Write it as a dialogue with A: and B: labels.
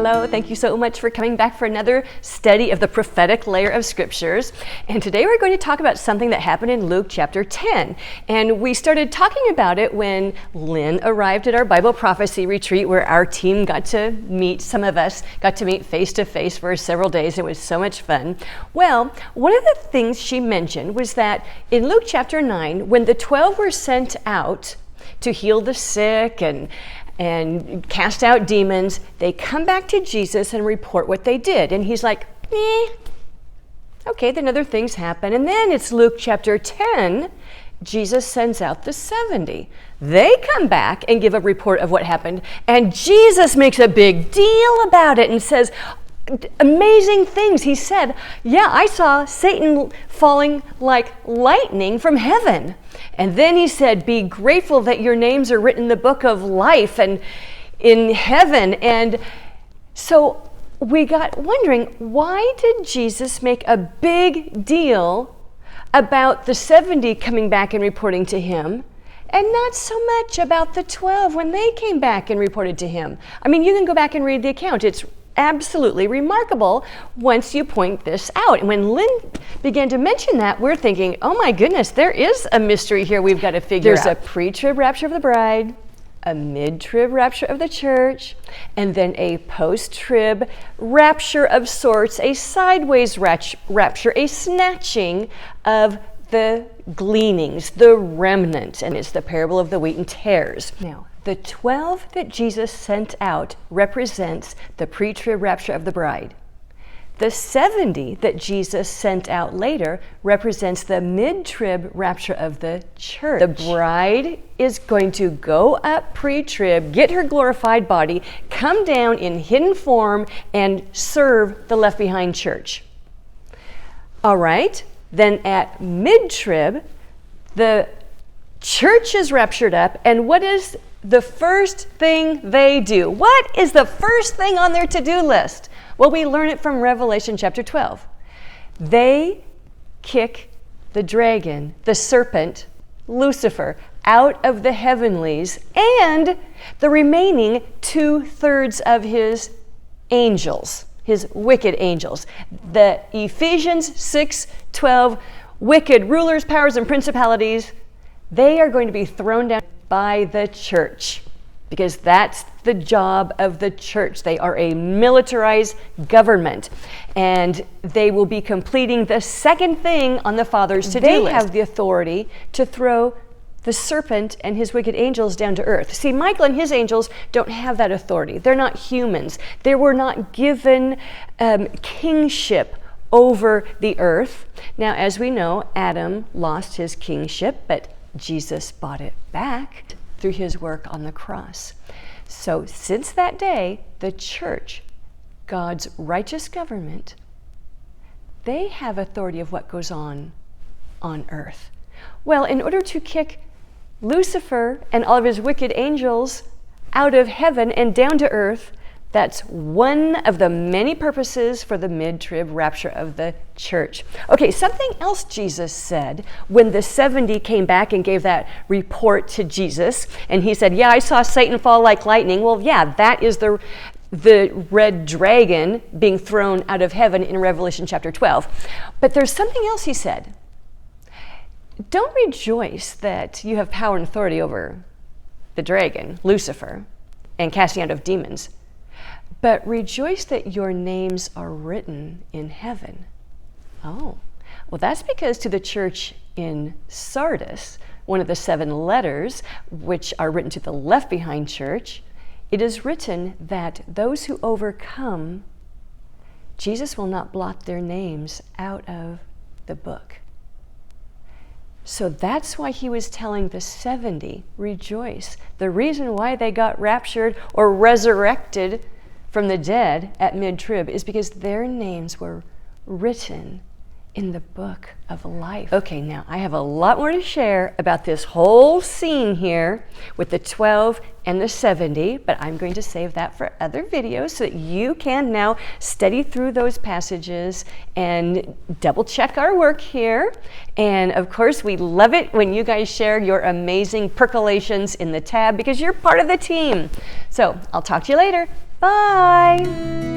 A: Hello, thank you so much for coming back for another study of the prophetic layer of scriptures. And today we're going to talk about something that happened in Luke chapter 10. And we started talking about it when Lynn arrived at our Bible prophecy retreat, where our team got to meet, some of us got to meet face to face for several days. It was so much fun. Well, one of the things she mentioned was that in Luke chapter 9, when the 12 were sent out to heal the sick and cast out demons, they come back to Jesus and report what they did. And he's like, okay, then other things happen. And then it's Luke chapter 10, Jesus sends out the 70. They come back and give a report of what happened. And Jesus makes a big deal about it and says amazing things. He said, yeah, I saw Satan falling like lightning from heaven. And then he said, be grateful that your names are written in the book of life and in heaven. And so we got wondering, why did Jesus make a big deal about the 70 coming back and reporting to him, and not so much about the 12 when they came back and reported to him? I mean, you can go back and read the account. It's absolutely remarkable once you point this out. And when Lynn began to mention that, we're thinking, oh my goodness, there is a mystery here we've got to figure out. There's a pre-trib rapture of the bride, a mid-trib rapture of the church, and then a post-trib rapture of sorts, a sideways rapture, a snatching of the gleanings, the remnant, and it's the parable of the wheat and tares. Now, the 12 that Jesus sent out represents the pre-trib rapture of the bride. The 70 that Jesus sent out later represents the mid-trib rapture of the church. The bride is going to go up pre-trib, get her glorified body, come down in hidden form, and serve the left-behind church. All right, then at mid-trib, the church is raptured up, and what is the first thing they do? What is the first thing on their to-do list? Well, we learn it from Revelation chapter 12. They kick the dragon, the serpent, Lucifer, out of the heavenlies and the remaining 2/3 of his angels, his wicked angels. The Ephesians 6:12 wicked rulers, powers, and principalities, they are going to be thrown down by the church, because that's the job of the church. They are a militarized government, and they will be completing the second thing on the Father's to-do list. They have the authority to throw the serpent and his wicked angels down to earth. See, Michael and his angels don't have that authority. They're not humans. They were not given kingship over the earth. Now, as we know, Adam lost his kingship, but Jesus bought it back through his work on the cross. So since that day, the church, God's righteous government, they have authority of what goes on earth. Well, in order to kick Lucifer and all of his wicked angels out of heaven and down to earth, that's one of the many purposes for the mid-trib rapture of the church. Okay, something else Jesus said when the 70 came back and gave that report to Jesus, and he said, yeah, I saw Satan fall like lightning. Well, yeah, that is the red dragon being thrown out of heaven in Revelation chapter 12. But there's something else he said. Don't rejoice that you have power and authority over the dragon, Lucifer, and casting out of demons, but rejoice that your names are written in heaven. Oh, well, that's because to the church in Sardis, one of the 7 letters which are written to the left-behind church, it is written that those who overcome, Jesus will not blot their names out of the book. So that's why he was telling the 70, rejoice. The reason why they got raptured or resurrected from the dead at mid-trib is because their names were written in the book of life. Okay, now I have a lot more to share about this whole scene here with the 12 and the 70, but I'm going to save that for other videos so that you can now study through those passages and double check our work here. And of course, we love it when you guys share your amazing percolations in the tab because you're part of the team. So I'll talk to you later. Bye.